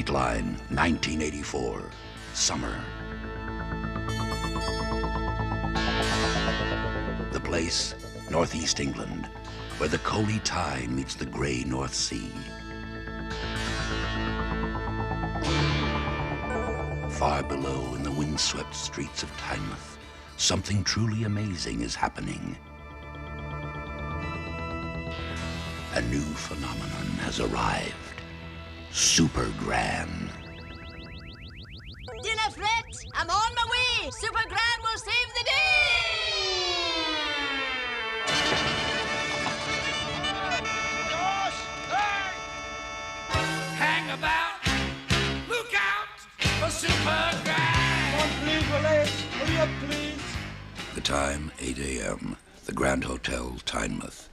Dateline, 1984, summer. The place, northeast England, where the Coley Tide meets the grey North Sea. Far below, in the windswept streets of Tynemouth, something truly amazing is happening. A new phenomenon has arrived. Supergran. Dinner, Fred! I'm on my way! Supergran will save the day! Hang about, look out for Supergran! Come on, please, we're late. Hurry up, please. The time, 8 a.m., the Grand Hotel, Tynemouth.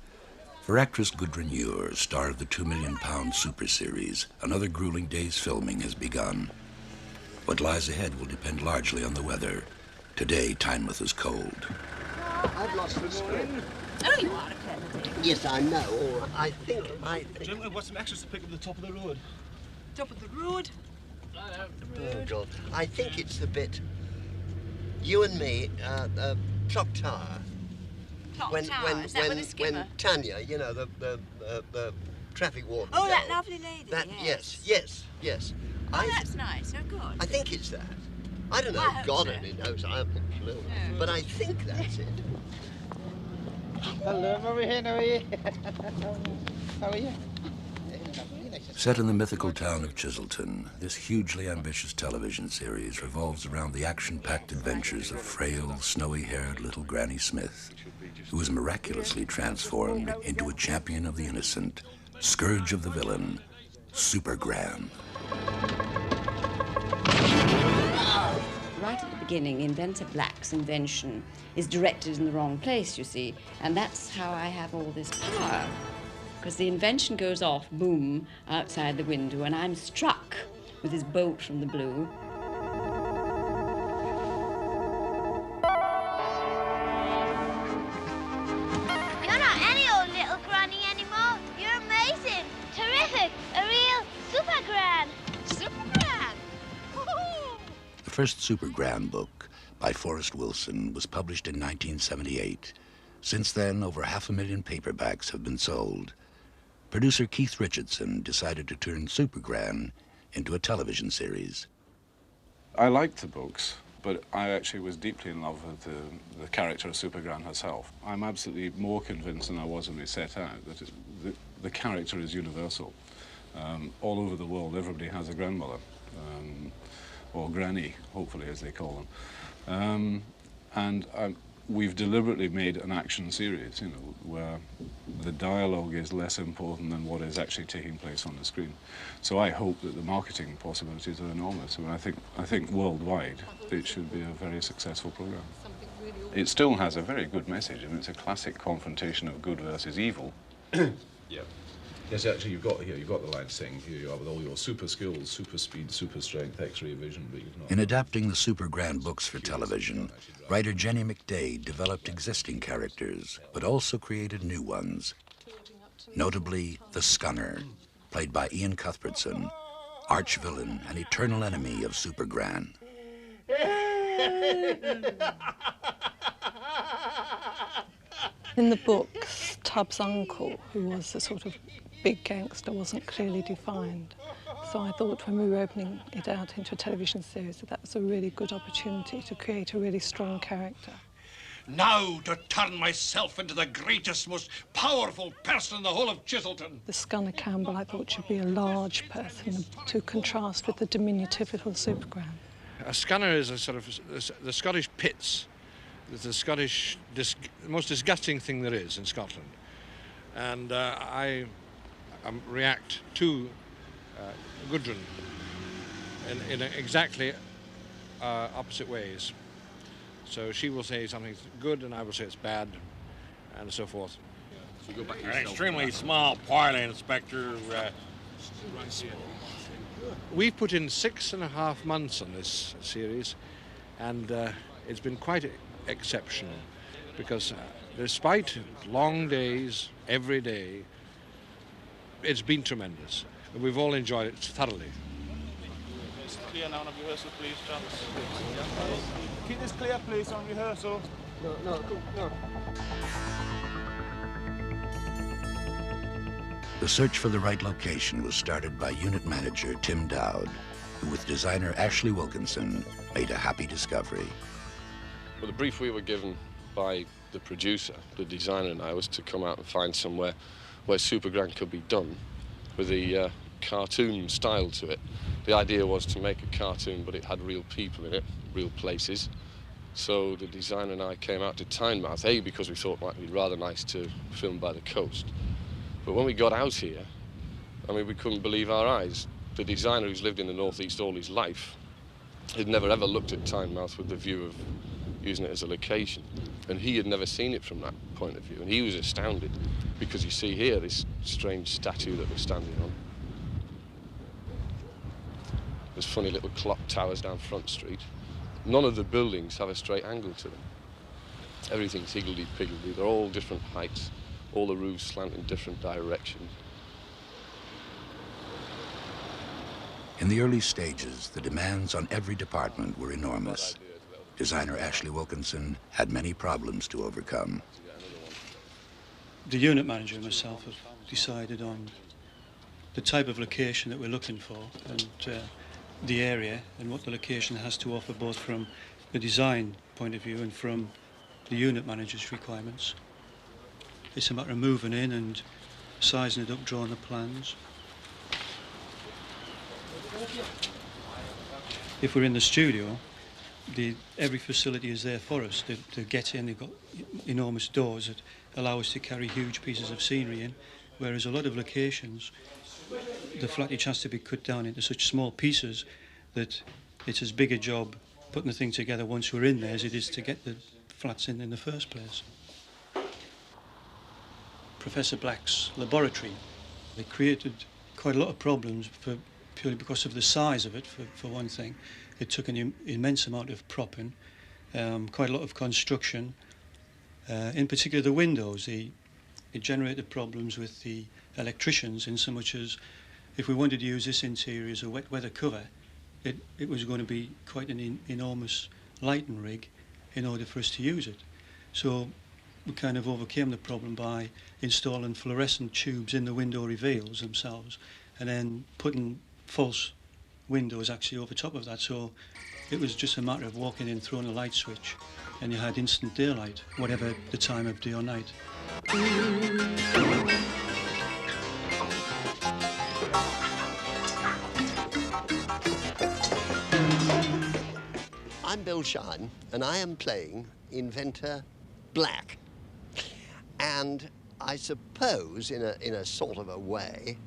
For actress Gudrun Ure, star of the £2 million Super Series, another grueling day's filming has begun. What lies ahead will depend largely on the weather. Today, Tynemouth is cold. I've lost the screen. Oh, you are a clever thing. Yes, I know. All right. I think... Gentlemen, I've got some extras to pick up at the top of the road. Top of the road. Oh, God. I think it's the bit... You and me, Clock Tower. Clock Tower, is that with the skipper? When Tanya, you know, the traffic warden. Oh, that lovely lady, That, yes. yes. Oh, that's nice. Oh, good. I think it's that. I don't know. I hope God so. only knows. I haven't a clue. No. But I think that's it. Hello, Marie, how are you? How are you? Set in the mythical town of Chiselton, this hugely ambitious television series revolves around the action-packed adventures of frail, snowy-haired little Granny Smith, who is miraculously transformed into a champion of the innocent, scourge of the villain, Supergran. Right at the beginning, Inventor Black's invention is directed in the wrong place, you see, and that's how I have all this power. Because the invention goes off, boom, outside the window, and I'm struck with this bolt from the blue. You're not any old little granny anymore. You're amazing, terrific, a real Supergran. Supergran! The first Supergran book, by Forrest Wilson, was published in 1978. Since then, over 500,000 paperbacks have been sold. Producer Keith Richardson decided to turn Supergran into a television series. I liked the books, but I actually was deeply in love with the character of Supergran herself. I'm absolutely more convinced than I was when we set out that the character is universal. All over the world, everybody has a grandmother, or granny, hopefully, as they call them. We've deliberately made an action series, you know, where the dialogue is less important than what is actually taking place on the screen. So I hope that the marketing possibilities are enormous. I mean, I think worldwide it should be a very successful program. It still has a very good message. I mean, it's a classic confrontation of good versus evil. Yeah. Yes, actually, you've got the line saying here you are with all your super skills, super speed, super strength, X-ray vision, but you've not... In adapting the Supergran books for television, writer Jenny McDade developed existing characters, but also created new ones. Notably, the Scunner, played by Ian Cuthbertson, arch-villain and eternal enemy of Supergran. In the books, Tubbs' uncle, who was a sort of big gangster, wasn't clearly defined. So I thought when we were opening it out into a television series that was a really good opportunity to create a really strong character. Now to turn myself into the greatest, most powerful person in the whole of Chiselton. The Scunner Campbell, I thought, should be a large person to contrast with the diminutive little Supergran. A Scunner is a sort of the Scottish pits. It's the Scottish, most disgusting thing there is in Scotland. And I react to Gudrun in exactly opposite ways. So she will say something's good and I will say it's bad, and so forth. So you go back to An extremely small part, Inspector. We've put in 6.5 months on this series, and it's been quite exceptional because despite long days every day, it's been tremendous. And we've all enjoyed it thoroughly. clear now on rehearsal, please, chaps. Keep this clear, please, on rehearsal. No. The search for the right location was started by unit manager Tim Dowd, who with designer Ashley Wilkinson made a happy discovery. Well, the brief we were given by the producer, the designer and I, was to come out and find somewhere where Supergran could be done with a cartoon style to it. The idea was to make a cartoon, but it had real people in it, real places. So the designer and I came out to Tynemouth, A, because we thought it might be rather nice to film by the coast. But when we got out here, I mean, we couldn't believe our eyes. The designer, who's lived in the northeast all his life, had never ever looked at Tynemouth with the view of using it as a location. And he had never seen it from that point of view. And he was astounded, because you see here this strange statue that we're standing on. There's funny little clock towers down Front Street. None of the buildings have a straight angle to them. Everything's higgledy-piggledy. They're all different heights. All the roofs slant in different directions. In the early stages, the demands on every department were enormous. Designer Ashley Wilkinson had many problems to overcome. The unit manager and myself have decided on the type of location that we're looking for and the area and what the location has to offer, both from the design point of view and from the unit manager's requirements. It's a matter of moving in and sizing it up, drawing the plans. If we're in the studio, every facility is there for us to get in. They've got enormous doors that allow us to carry huge pieces of scenery in, whereas a lot of locations, the flattage has to be cut down into such small pieces that it's as big a job putting the thing together once we're in there as it is to get the flats in the first place. Professor Black's laboratory, they created quite a lot of problems purely because of the size of it, for one thing. It took an immense amount of propping, quite a lot of construction. In particular, the windows, it generated problems with the electricians in so much as if we wanted to use this interior as a wet weather cover, it was going to be quite an enormous lighting rig in order for us to use it. So we kind of overcame the problem by installing fluorescent tubes in the window reveals themselves and then putting false windows actually over top of that. So it was just a matter of walking in, throwing a light switch, and you had instant daylight, whatever the time of day or night. I'm Bill Shine, and I am playing Inventor Black. And I suppose, in a sort of a way,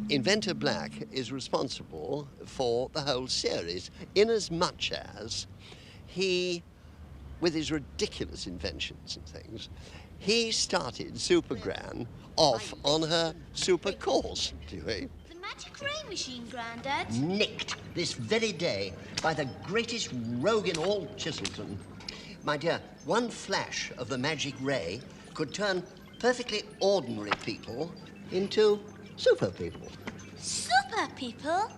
Inventor Black is responsible for the whole series, in as much as he, with his ridiculous inventions and things, he started Supergran off on her super course, do you see? The magic ray machine, Grandad. Nicked this very day by the greatest rogue in all Chiselton. My dear, one flash of the magic ray could turn perfectly ordinary people into super people. Super people?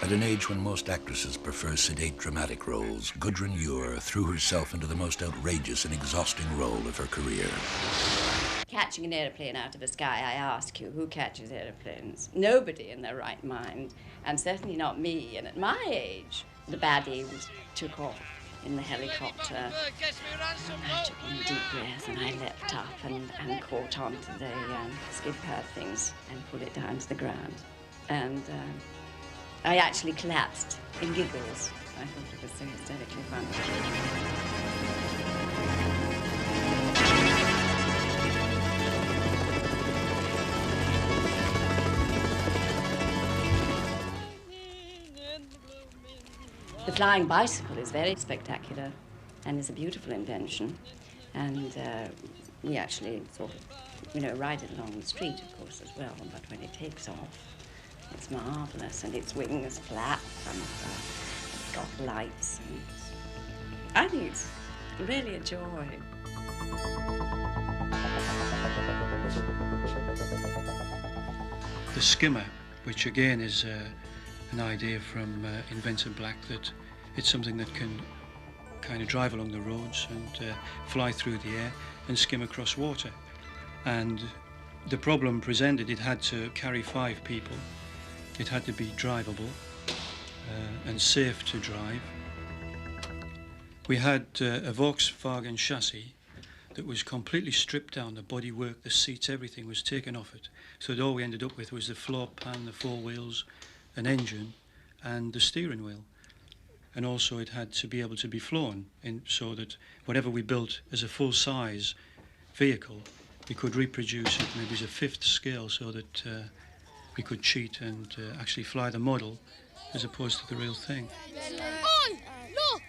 At an age when most actresses prefer sedate dramatic roles, Gudrun Ure threw herself into the most outrageous and exhausting role of her career. Catching an aeroplane out of the sky, I ask you, who catches aeroplanes? Nobody in their right mind, and certainly not me. And at my age, the baddie took off in the helicopter. I took in a deep breath and I leapt up and caught onto the skid pad things and pulled it down to the ground. And I actually collapsed in giggles. I thought it was so hysterically funny. The flying bicycle is very spectacular and is a beautiful invention. And we actually sort of, ride it along the street, of course, as well. But when it takes off, it's marvelous, and its wings flap, and it's got lights. And I think it's really a joy. the skimmer, which again is an idea from Inventor Black, that it's something that can kind of drive along the roads and fly through the air and skim across water. And the problem presented, it had to carry 5 people, it had to be drivable and safe to drive. We had a Volkswagen chassis that was completely stripped down, the bodywork, the seats, everything was taken off it. So all we ended up with was the floor pan, the 4 wheels, an engine and the steering wheel. And also it had to be able to be flown so that whatever we built as a full-size vehicle, we could reproduce it maybe as a 5th scale, so that we could cheat and actually fly the model as opposed to the real thing. Oi, look!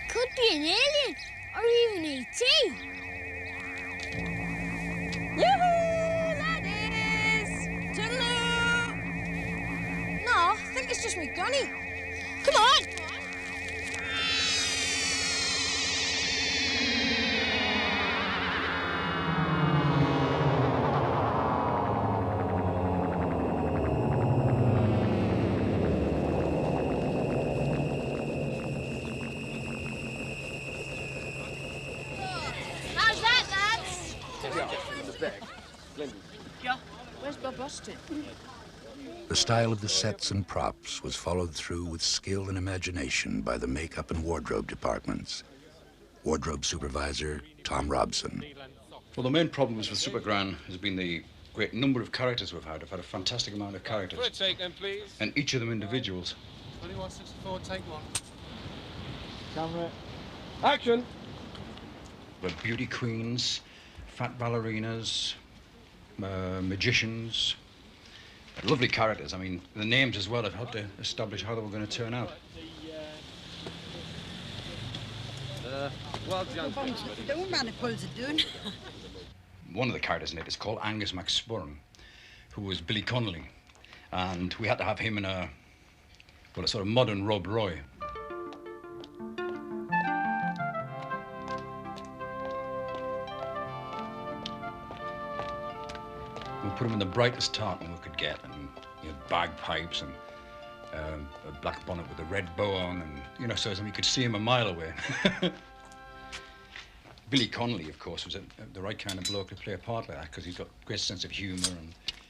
Could be an alien, or even E.T. Yoo-hoo, laddies! Toodaloo! No, I think it's just me gunny. Come on! How's that, lads? Yeah, where's Bob Austin? The style of the sets and props was followed through with skill and imagination by the makeup and wardrobe departments. Wardrobe supervisor, Tom Robson. Well, the main problem with Supergran has been the great number of characters we've had. I've had a fantastic amount of characters. For a take then, please. And each of them individuals. 2164, take 1. Camera. Action! We've beauty queens, fat ballerinas, magicians. Lovely characters. I mean, the names as well have helped to establish how they were going to turn out. Don't mind if Paul's doing. One of the characters in it is called Angus MacSpurn, who was Billy Connolly. And we had to have him in a sort of modern Rob Roy. We put him in the brightest tartan we could get, and bagpipes and a black bonnet with a red bow on, and so we could see him a mile away. Billy Connolly, of course, was the right kind of bloke to play a part like that, because he's got a great sense of humour,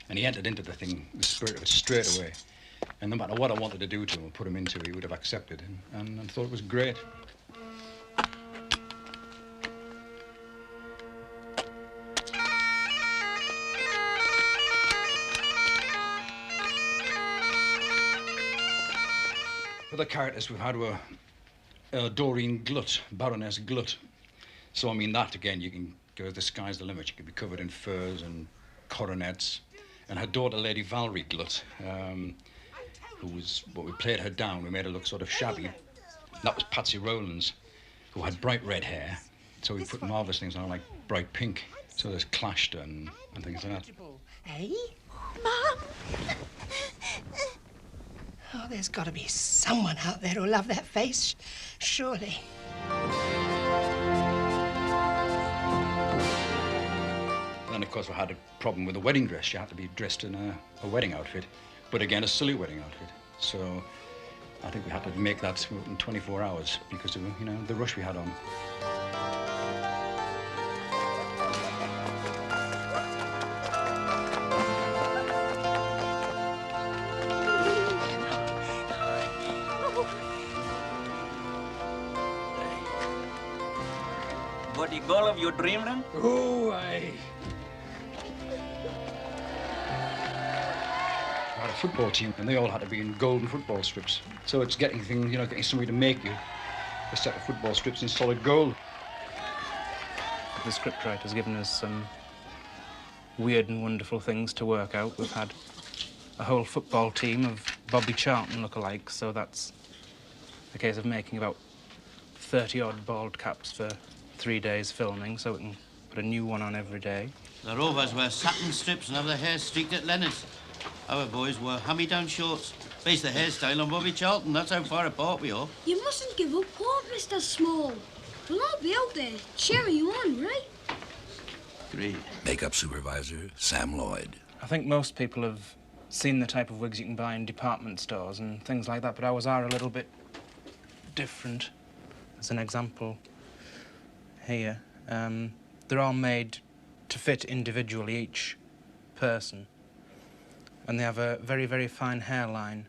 and he entered into the spirit of it straight away. And no matter what I wanted to do to him or put him into, he would have accepted, and thought it was great. Other characters we've had were Doreen Glut, Baroness Glut. So, I mean, that, again, you can go, the sky's the limit. You could be covered in furs and coronets. And her daughter, Lady Valerie Glut, who was, we played her down. We made her look sort of shabby. That was Patsy Rowlands, who had bright red hair. So we put marvellous things on her, like bright pink. So there's clashed and things like that. Hey? Mom? Oh, there's got to be someone out there who'll love that face, surely. Then, of course, we had a problem with the wedding dress. She had to be dressed in a wedding outfit, but again, a silly wedding outfit. So I think we had to make that in 24 hours because of, the rush we had on. What the goal of your dream then? Oh, I had a football team, and they all had to be in golden football strips. So it's getting things, getting somebody to make you a set of football strips in solid gold. The scriptwriter's given us some weird and wonderful things to work out. We've had a whole football team of Bobby Charlton lookalikes, so that's a case of making about 30-odd bald caps for 3 days filming, so we can put a new one on every day. The Rovers wear satin strips and have their hair streaked at Leonard's. Our boys wear hand-me-down shorts. Base the hairstyle on Bobby Charlton. That's how far apart we are. You mustn't give up hope, Mr. Small. We'll all be out there cheering you on, right? Great. Makeup supervisor, Sam Lloyd. I think most people have seen the type of wigs you can buy in department stores and things like that, but ours are a little bit different. As an example here, they're all made to fit individually each person. And they have a very, very fine hairline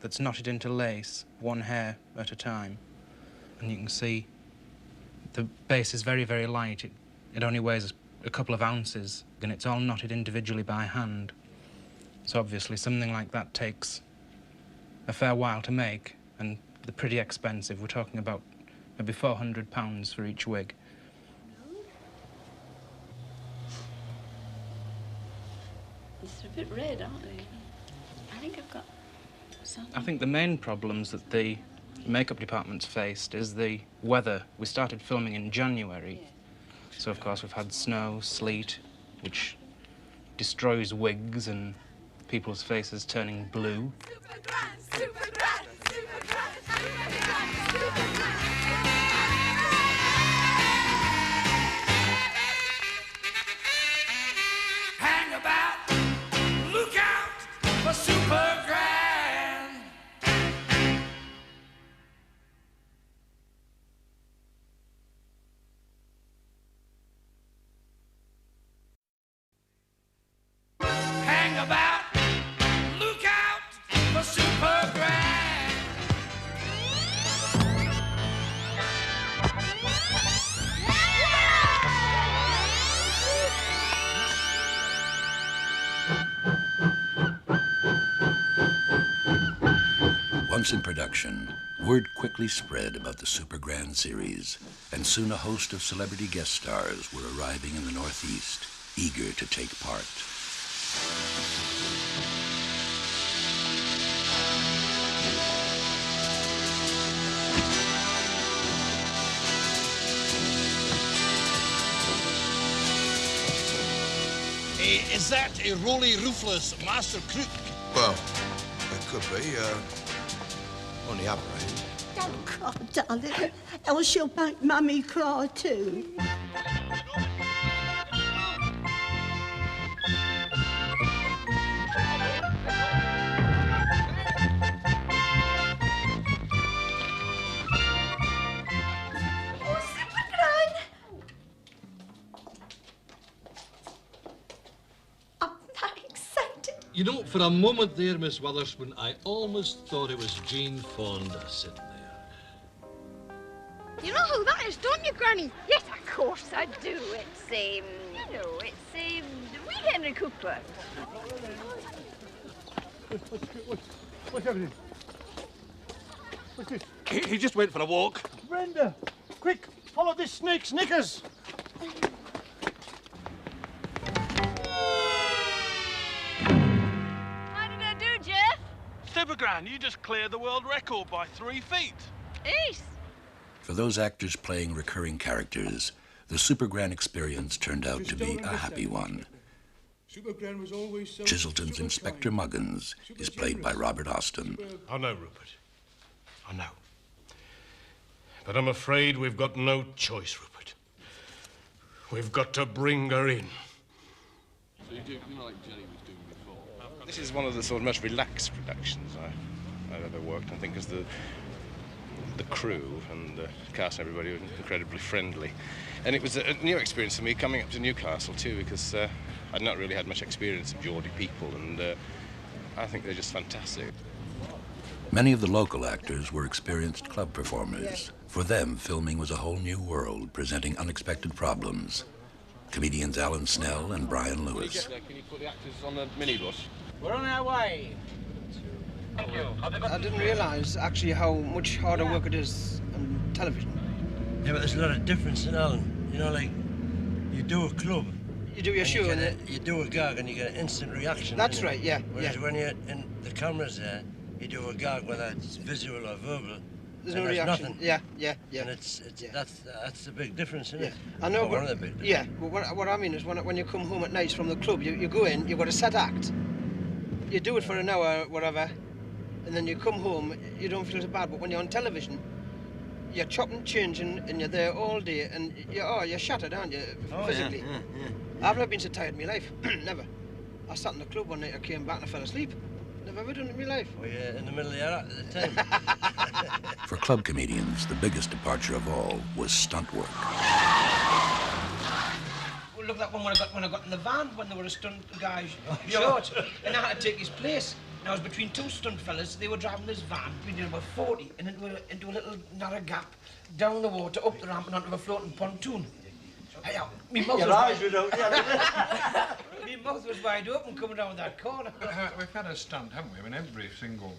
that's knotted into lace, one hair at a time. And you can see the base is very, very light. It only weighs a couple of ounces, and it's all knotted individually by hand. So obviously something like that takes a fair while to make, and they're pretty expensive. We're talking about maybe £400 for each wig. It's a bit red, aren't they? I think I've got something. I think the main problems that the makeup department's faced is the weather. We started filming in January, so of course we've had snow, sleet, which destroys wigs and people's faces turning blue. Hang about, look out for Supergran. Hang about, look out for Supergran. Once in production, word quickly spread about the Supergran series, and soon a host of celebrity guest stars were arriving in the Northeast, eager to take part. Is that a roly roofless master crook? Well, it could be, on the upper end. Don't cry, darling, else you'll make Mummy cry too. You know, for a moment there, Miss Witherspoon, I almost thought it was Jane Fonda sitting there. You know who that is, don't you, Granny? Yes, of course I do. It's, you know, it's, wee Henry Cooper. What's happening? What's this? He just went for a walk. Brenda, quick, follow this snake's knickers. Supergran, you just cleared the world record by 3 feet. Ace. For those actors playing recurring characters, the Supergran experience turned out to be a happy one. Supergran was always so Chiselton's Inspector Muggins is played by Robert Austin. I know, Rupert. I know. But I'm afraid we've got no choice, Rupert. We've got to bring her in. So you do, like Jenny was doing before. This is one of the sort of most relaxed productions I've ever worked on. I think because the crew and the cast and everybody were incredibly friendly. And it was a new experience for me coming up to Newcastle too, because I'd not really had much experience of Geordie people, and I think they're just fantastic. Many of the local actors were experienced club performers. For them, filming was a whole new world, presenting unexpected problems. Comedians Alan Snell and Brian Lewis. Can you put the actors on the minibus? We're on our way. Thank you. I didn't realise actually how much harder work it is on television. Yeah, but there's a lot of difference in Alan. You know, like, you do a club. You do your show. You do a gag and you get an instant reaction. That's right, yeah. Whereas when you're in the cameras there, you do a gag, whether it's visual or verbal. There's no reaction. Nothing. Yeah. And that's the big difference, isn't it? I know, one of the big differences. Yeah, but what I mean is when you come home at night from the club, you go in, you've got a set act. You do it for an hour, whatever, and then you come home, you don't feel so bad. But when you're on television, you're chopping, changing, and you're there all day, and you're shattered, aren't you, physically? I've never been so tired in my life, never. I sat in the club one night, I came back and I fell asleep. Never ever done it in my life. Were you in the middle of your act at the time? For club comedians, the biggest departure of all was stunt work. Well, look at that one when I got in the van when there were a stunt guy short, and I had to take his place. And I was between two stunt fellas. They were driving this van, we did about 40, and into a little narrow gap, down the water, up the ramp, and onto a floating pontoon. My mouth Your eyes were out, yeah. My mouth was wide open coming down that corner. We've had a stunt, haven't we? I mean, every single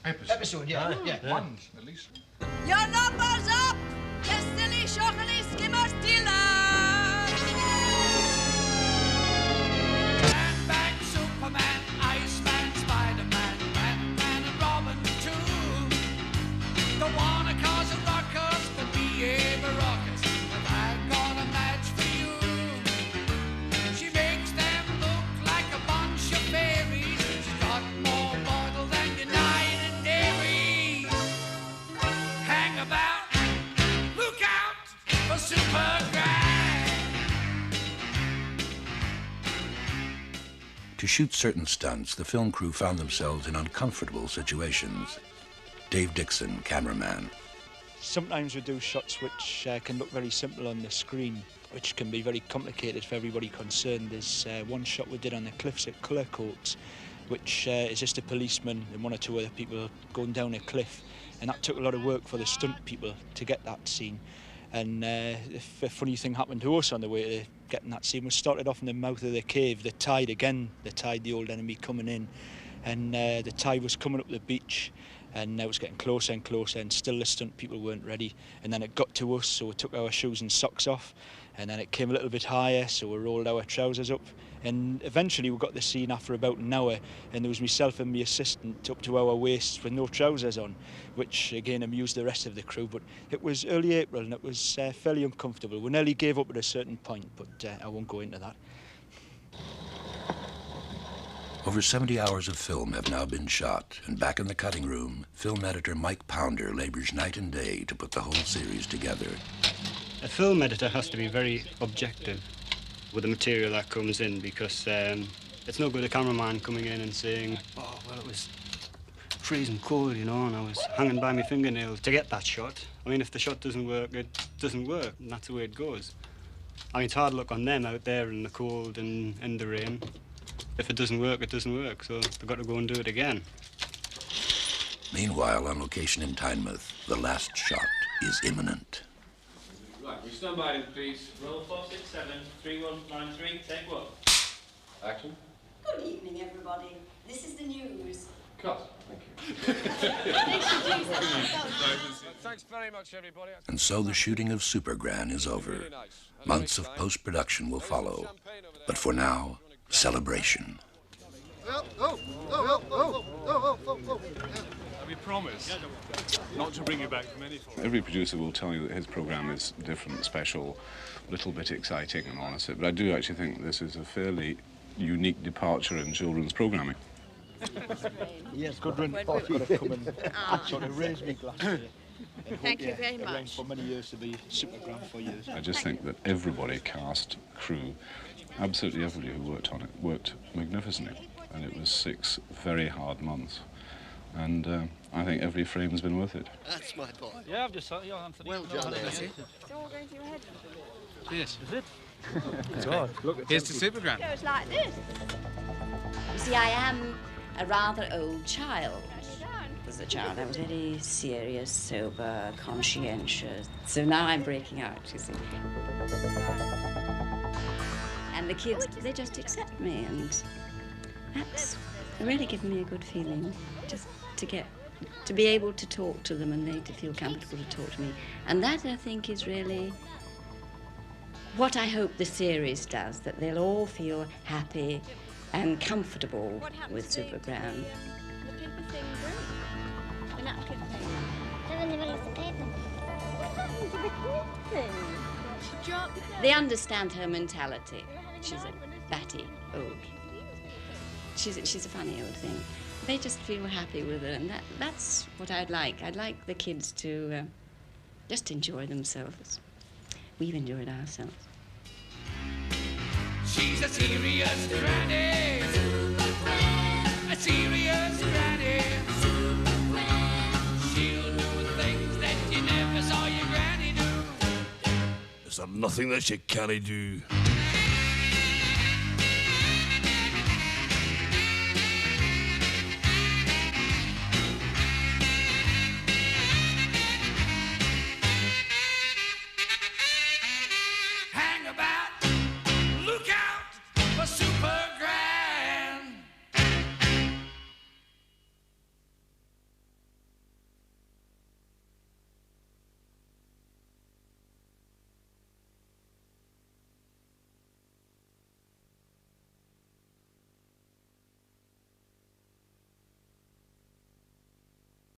episode. Yeah. Once, at least. Your number's up, you silly, shockily skimmer stealer! Man, Superman, Iceman, Spider-Man, Batman and Robin too. The wanna cause a ruckus, but behave a ruckus. But I've got a match for you. She makes them look like a bunch of fairies. She's got more bottle than United Dairies. Hang about, look out for Supergran. To shoot certain stunts, the film crew found themselves in uncomfortable situations. Dave Dixon, cameraman. Sometimes we do shots which can look very simple on the screen, which can be very complicated for everybody concerned. There's one shot we did on the cliffs at Cullercoats, which is just a policeman and one or two other people going down a cliff, and that took a lot of work for the stunt people to get that scene. And if a funny thing happened to us on the way to getting that scene, we started off in the mouth of the cave. The tide, the old enemy coming in, and the tide was coming up the beach, and it was getting closer and closer, and still the stunt people weren't ready. And then it got to us, so we took our shoes and socks off, and then it came a little bit higher, so we rolled our trousers up, and eventually we got the scene after about an hour, and there was myself and my assistant up to our waists with no trousers on, which again amused the rest of the crew. But it was early April and it was fairly uncomfortable. We nearly gave up at a certain point, but I won't go into that. Over 70 hours of film have now been shot, and back in the cutting room, film editor Mike Pounder labors night and day to put the whole series together. A film editor has to be very objective with the material that comes in, because it's no good a cameraman coming in and saying, oh, well, it was freezing cold, you know, and I was hanging by my fingernails to get that shot. I mean, if the shot doesn't work, it doesn't work, and that's the way it goes. I mean, it's hard luck on them out there in the cold and in the rain. If it doesn't work, it doesn't work, so they've got to go and do it again. Meanwhile, on location in Tynemouth, the last shot is imminent. Right, we stand by, please. Roll 467 3193. Take what? Action. Good evening, everybody. This is the news. Cut. Thank you. Thanks very much, everybody. And so the shooting of Supergran is over. Months of post-production will follow. But for now, celebration. We promise not to bring you back from any fault. Every producer will tell you that his programme is different, special, a little bit exciting and all that, but I do actually think this is a fairly unique departure in children's programming. Yes, good run. I've got to come and sort of raise me glass here. Thank you very much. For many years to be Supergran for years. I just think that everybody, cast, crew, absolutely everybody who worked on it worked magnificently, and it was 6 very hard months. And I think every frame's been worth it. That's my boy. Yeah, I've just saw you, Anthony. Well done, Anthony. It's all going to your head. Yes. Is it? It's on. Here's to Supergran. It goes like this. You see, I am a rather old child. As a child, I was very serious, sober, conscientious. So now I'm breaking out, you see. And the kids, they just accept me, and that's really given me a good feeling, just to be able to talk to them and they to feel comfortable to talk to me. And that, I think, is really what I hope the series does, that they'll all feel happy and comfortable with Supergran. The paper thing broke. The napkin thing. It's in the middle of the paper. What happened to the kid thing? She dropped it. They understand her mentality. She's a batty old. She's a funny old thing. They just feel happy with her, and that's what I'd like. I'd like the kids to just enjoy themselves. We've enjoyed ourselves. She's a serious granny. A serious granny. She'll do things that you never saw your granny do. Is there nothing that she can't do?